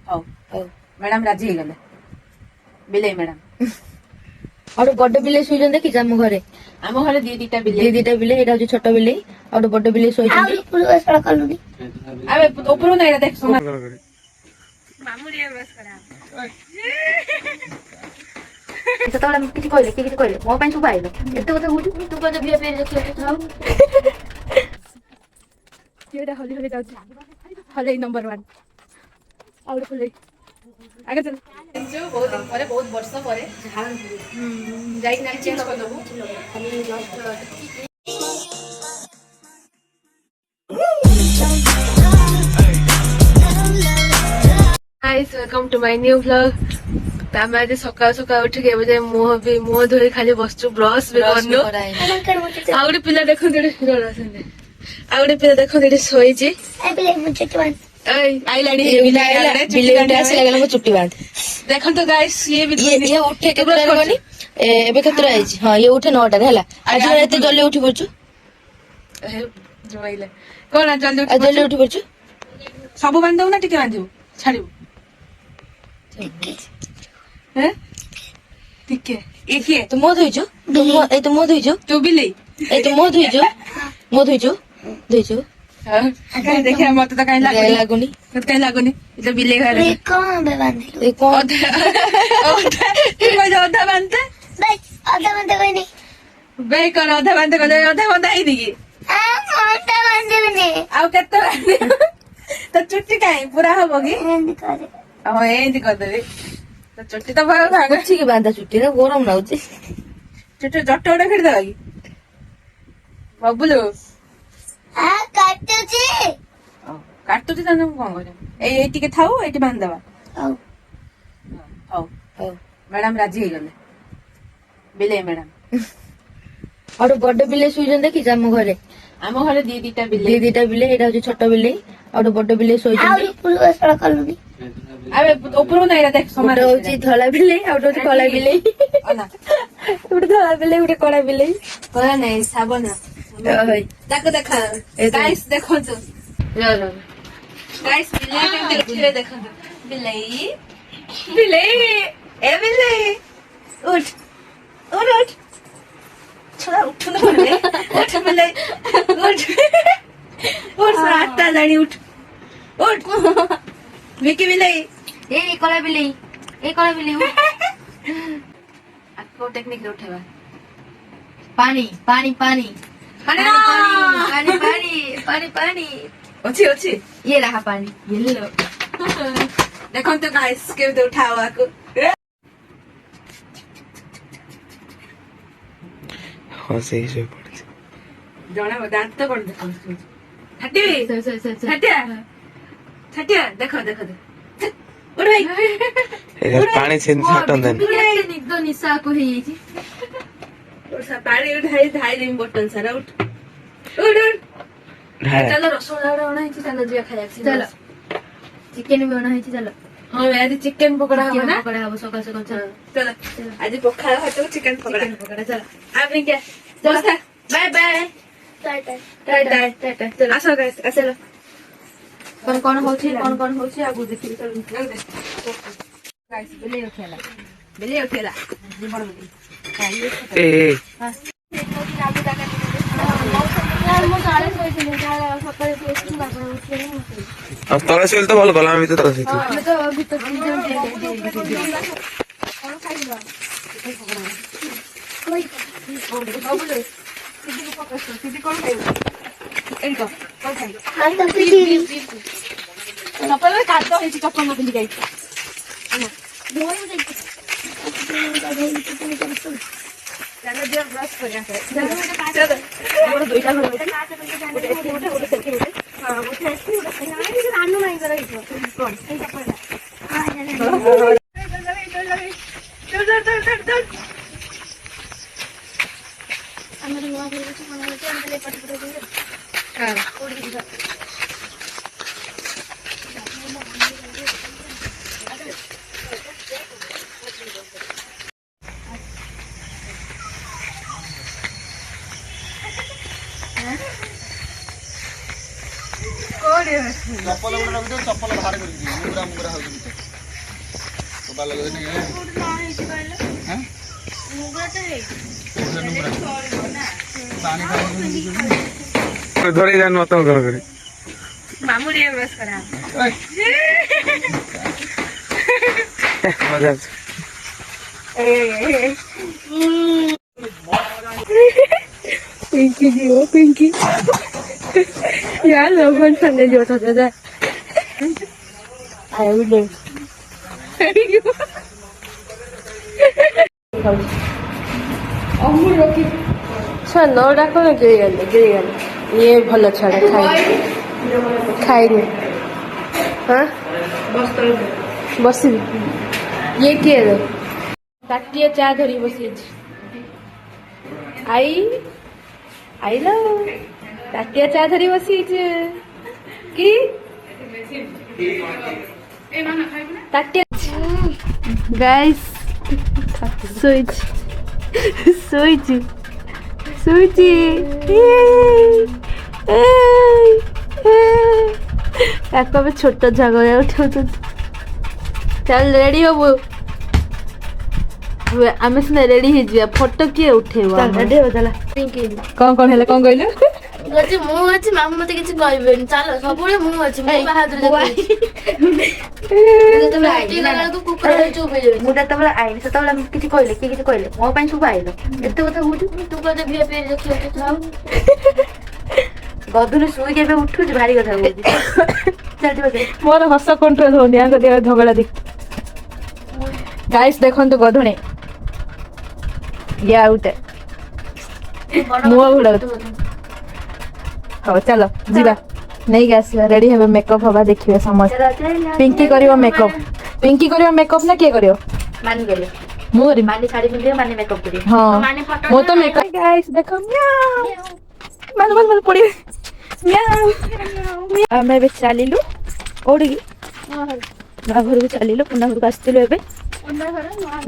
ହଉ ହଉ ମ୍ୟାଡାମ ରାଜି ହେଇଗଲେ ବିଲେଇ ମ୍ୟାଡାମ। ଆଉ ଗୋଟେ ବଡ ବିଲେଇ ଶୋଇଛନ୍ତି ଦେଖିଛ ଆମ ଘରେ? ଆମ ଘରେ ଦିଟା ବିଲେଇ ବିଲେଇ, ଏଇଟା ହଉଛି ଛୋଟ ବିଲେଇ, ଆଉ ଗୋଟେ ବଡ ବିଲେଇ ଶୋଇଛନ୍ତି। ଆବେ ଉପରକୁ ନା ଏଇଟା ଦେଖ ଶୁଣ ସେତେବେଳେ କିଛି କହିଲେ କିଛି କହିଲେ ମୋ ପାଇଁ ସବୁ ଆଇଲ ଏତେ କଥା କହୁଛୁ ତୁ କହିଲେ ହଲି ହଲି ଯାଉଛି ହଲେଇ ନମ୍ବର 1 ଆଉ ଗୋଟେ ହଲେଇ ଆगे चल बहुत दिन पर बहुत वर्ष पर जाइक ना चेंज कर दबु guys welcome to my new vlog. तामे आज सकाळ सकाळ उठ के बजे मुह धोई खाली बसचु ब्रश भी करनु आ गोटे पिला देखो देडे डरा सने आ गोटे पिला देखो देडे सोईची आइलाडी बिलेटा आसी लागला मो चुट्टी बांध देखो तो गाइस ये उठे के ब्रश करनी एबे केतरा आइची हां ये उठे 9टा रे हला आज एते जल्दी उठी पड़छु जोइले कोन जल्दी उठी पड़छु सब बांध दउ ना टिके बांधिबो छाड़िबो हैं टिके ए के तो मो धोइजो ए तो मो धोइजो तू बिलेई ए तो मो धोइजो देखिए मत तो कहीं लागुनी ये बिल्ली घर कौन बांधे अधा बांधते कोई नहीं बे कर अधा बांधते अधा बांधा ही दी आउ केते बांधे तो चुट्टी काई पूरा हबो की एंदी कर देबे तो चुट्टी तो भाग अच्छी की बांधा चुट्टी रे गरम ना होची चुट्टी जट्ट उडे फिर देबा की बबुलू काटुची ताने कौन करे एटी के थाउ एटी बांध देबा हौ मैडम राजी हो गले बिले मैडम और बड़ बिले सुइजन देखिछ हम घरे दिटा बिले एटा होची छोट बिले और बड़ बिले सुइजन अबे ऊपर ना एटा देख समार होची धला बिले और होची कला बिले ना उडे धला बिले उडे कला बिले कोला नहीं साबन ताको देखा गाइस देखो तो गाइस बिले देखो बिलाई ए बिलाई उठ छोड़ा उठ ना बोले उठ बिलाई उठ रास्ता जानी उठ विकी बिलाई ए कला बिले आपको टेक्निक उठेबा पानी अच्छी ये रहा पानी येलो देखो तो गाइस के उठाओ आको हाँ सही से पड़ जणा दांत तो कोन देखो छटिया देखो उठ भाई पानी से छाटन देन निदो निशा को हे जी पानी उठाई धाई दिन बोतल सारा उठ चलो रसोड़ा बना है चलो जिया खाया चलो चिकन भी बना है चलो हाँ आज चिकन पकोड़ा हो ना सकाल चलो आज पखाल हाथ चिकन पकोड़ा चलो आपने क्या चलो बाय बाय टाटा चलो आसो गाइस चलो कौन होची आगु देखि चलो गाइस बिले उठेला जी बड़ बिले ए तले से तो भल गला हम तो तले से ब्रश कर दुईटा चप्पल चप्पल बाहर कर ଧରି ଯାନ ମତ କର କରି ମାମୁ ଟିକେ ବ୍ରଶ କରା ମଜା ଅଛି। पिंकी जी हो पिंकी यार लोगों ने जो था दादा आया भी नहीं अमूल रखी छा नौड़ा को गिरी गल ये भलो छड़ा खाई हाँ बस ये किए ताटिए चा धरी बसी आई आइल ताटिया चा धरी बसी कि गाइस सुइच सुइच सुइच ताको भी छोट जगह उठो चल रेडी हो आमे सिना रेडी हे जिया फोटो किए उठेबो चल रेडी हो चला कौन हेले कौन कहले गछि मु अछि मामू मते किछ कहबेन चलो सबुरे मु अछि मु बहादुर जते बेटी लगा को कुकुर चुप हे जेबे मुटा तबला आइल से तबला किछ कहले किछ कहले मो पई सब आइलो एते कथा बुझु तू कहले वीआईपी देखियो तो जाऊ गदुले सुई केबे उठु भारी कथा बुझु चल बसे मोर हस कंट्रोल होनी आंग दे झगड़ा देख गाइस देखंतु गधणे या उठे मुआ उड़ा हो चलो जीवा नहीं गैस रेडी हेबे मेकअप हवा देखियो समझ पिंकी करियो मेकअप पिंकी करियो मेकअप ना के करियो मानी गेले मोरी मानी साड़ी पिंदियो मानी मेकअप करियो हां मानी फोटो मो तो मेकअप गाइस देखो म्याऊ माल पड़ी म्याऊ मैं बे चलिलु ओडी ना घर को चलिलु पुना घर को आस्तिलु एबे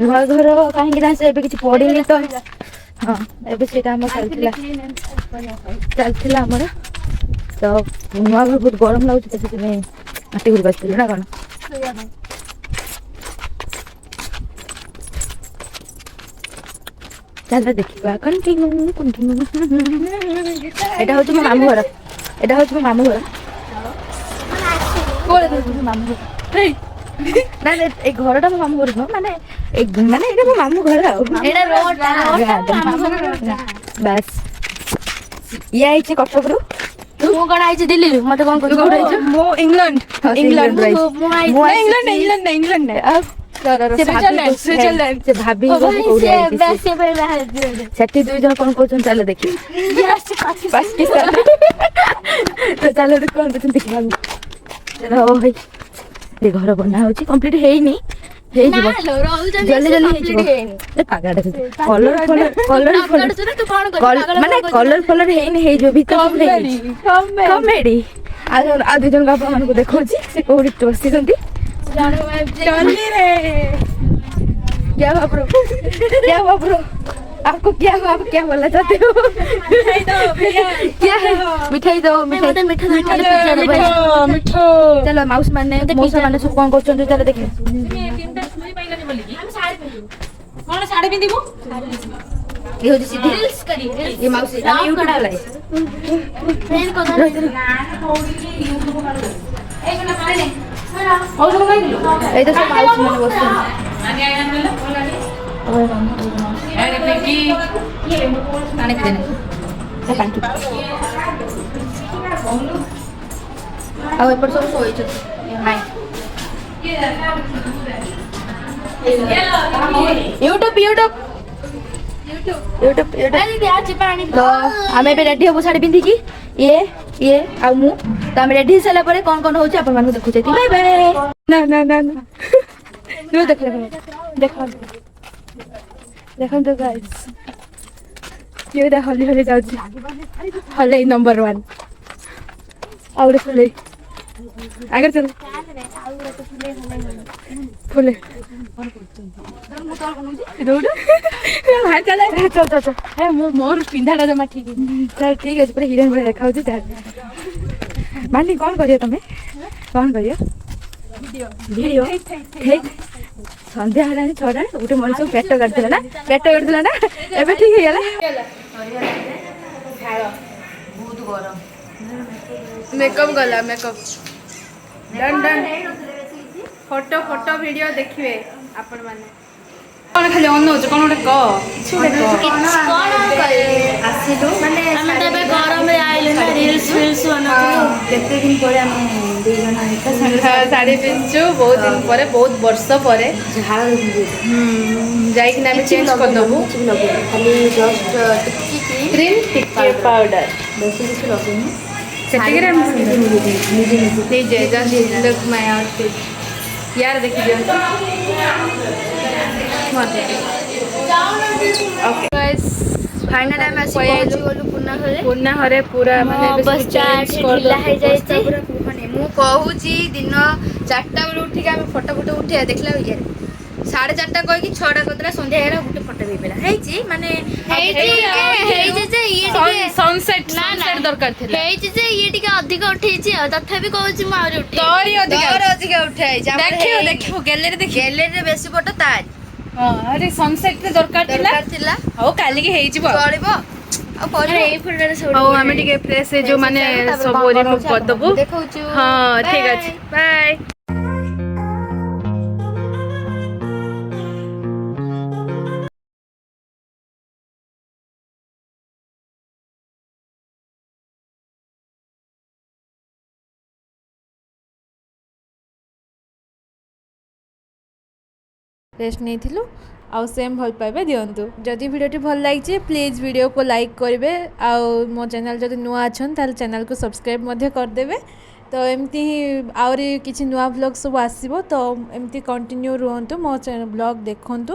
नुआ घर कहीं ना से एबे किछ पड़िनी तो हाँ एबे सेटा हम चलथिला हमर तो नुआ घर बहुत गरम लाଗୁଛି तो से मैं माटी घर बसथिलु ना कोन चल देखिबा कंटिन्यू एटा होछ मो मामू घर एटा होछ मो मामू घर कोले तो मामू घर ना ना ए घरटा मो मामू घर न माने एक माने एटा मो मामू घर आ एटा रोड बस ये आइছে कटकरू तू कोन आइछ दिल्ली मते कोन कहू मो इंग्लैंड इंग्लैंड मो इंग्लैंड स्विट्जरलैंड से भाभी वैसे पे बाहर सेठी दुई जण कोन कोचन चले देखि पाकिस्तान तो चलो कोन कोचन देखिबा चलो भाई ये घर बना होची कंप्लीट हेइनी हे जीव जल्दी जल्दी हे जीव ए पागड़ कलर माने कलर हेइनी हे जो भीतर कॉमेडी आ दुई जण बापा मन को देखौची से कोडी टोसी जंती चली रे क्या बाबरो आपको क्या हुआ आप क्या बोलना चाहते हो क्या है मिठाई दो मीठा चलो माउस माने मौसा माने सब कौन करछन चलो देखि कौन साड़ी पिंदिबो ये हो सीधी रील्स करी ये माउस हम यूट्यूब चलाई फ्रेंड को ए तो सब माउस माने बस अरे पिंकी आने के देने थैंक यू अब ऊपर सब सोई छ हाय यूट्यूब अरे आज पानी तो आमे बे रेडी हो साड़ी पिंदी की ये आ मु तो आमे रेडी सला परे कोन होची अपन मानू देखु जेती बाय बाय ना नो देखो तो गाइस ये दा हली जाउची हले नंबर 1 आउरे फुले आगर चल फुले रोड हां चल ए मोर पिंधाडा जमा ठीक चल ठीक है पूरा हिरन बड़े देखाउची चल मानी कौन करियो तमे कौन करियो ଭିଡ଼ିଓ ସନ୍ଧ୍ୟା ହେଲାଣି 6ଟା ଗୋଟେ ମଣିଷ ପେଟ କାଟିଥିଲା ନା ଏବେ ଠିକ ହେଇଗଲା ବହୁତ ଗରମ मेकअप गला makeup done done photo photo video देखिए आपण माने कौन खाली अन होछ कोन गोटे क ଆସିଲୁ ମାନେ ଆମେ ତ ଏବେ ଗରମରେ ଆଇଲୁ ନା ରିଲ୍ସ ଫିଲ୍ସ ବନାଉଥିଲୁ କେତେ ଦିନ ପରେ ଆମେ ଦୁଇ ଜଣ ଏକା ସାଙ୍ଗରେ ଶାଢ଼ୀ ପିନ୍ଧଛୁ ବହୁତ ଦିନ ପରେ ବହୁତ ବର୍ଷ ପରେ ଝାଳ ଯାଇକି ଆମେ ଚେଞ୍ଜ କରିଦେବୁ ଖାଲି ଜଷ୍ଟ ଟିକେ କ୍ରିମ୍ ଟିକେ ପାଉଡର ବେଶୀ କିଛି ଲଗେଇନି ସେତିକିରେ ନିଜେ ନିଜେ ଜଷ୍ଟ ଲୁକ୍ ମାଇ ଆଉଟଫିଟ୍ यार देखि दियंतु ओके गाइस फाइनल टाइम आसी पहुंची गलु पुन्ना हरे पूरा माने बस चार्ज ढिला हो जाइछि ମୁଁ କହୁଛି ଦିନ 4ଟା ବେଳେ ଉଠିକି ଆମେ ଫଟୋ ଉଠେଇବା ଦେଖିଲା ଇଏ 4:30 କହିକି 6ଟା କରିଦେଲା ସନ୍ଧ୍ୟା ହେଇଗଲା ଗୋଟେ ଫଟୋ ବି ପଇଲା ହେଇଛି ମାନେ ହେଇଛି ଯେ ଇଏ ଟିକେ सनसेट दरकार थिला ହେଇଛି ଯେ ଇଏ ଟିକେ ଅଧିକ ଉଠେଇଛି ଆଉ ତଥାପି କହୁଛି ମୁଁ ଆହୁରି ଉଠେଇ तोरी अधिक ଅଧିକା ଉଠା ହେଇଛି देखियो गैलरी देखियो ଗ୍ୟାଲେରୀରେ ବେଶୀ ଫଟୋ ତାରି हां अरे सनसेट रे दरकार ଥିଲା हो काली के हेई जिवो ଚଳିବ ଆଉ କରିବ ଏଇ ଫୁଲରେ ସବୁ हो हमें टिके फ्रेश जो माने सब रिमूव कर दबो ଦେଖଉଛୁ हां ठीक अछि बाय रेस्ट नहीं थिलु आउ सेम भल पाइबे दियंतु जदि वीडियोटी भल लागिचे प्लीज वीडियो को लाइक करेंगे आउ मो चैनल जदि नुआ अछन ताल चैनल को सब्सक्राइब मध्य कर देबे तो एमती ही आउरी किछि नुआ ब्लॉग सब आसीबो तो एमती कंटिन्यू रुहंतु मो ब्लॉग देखंतु।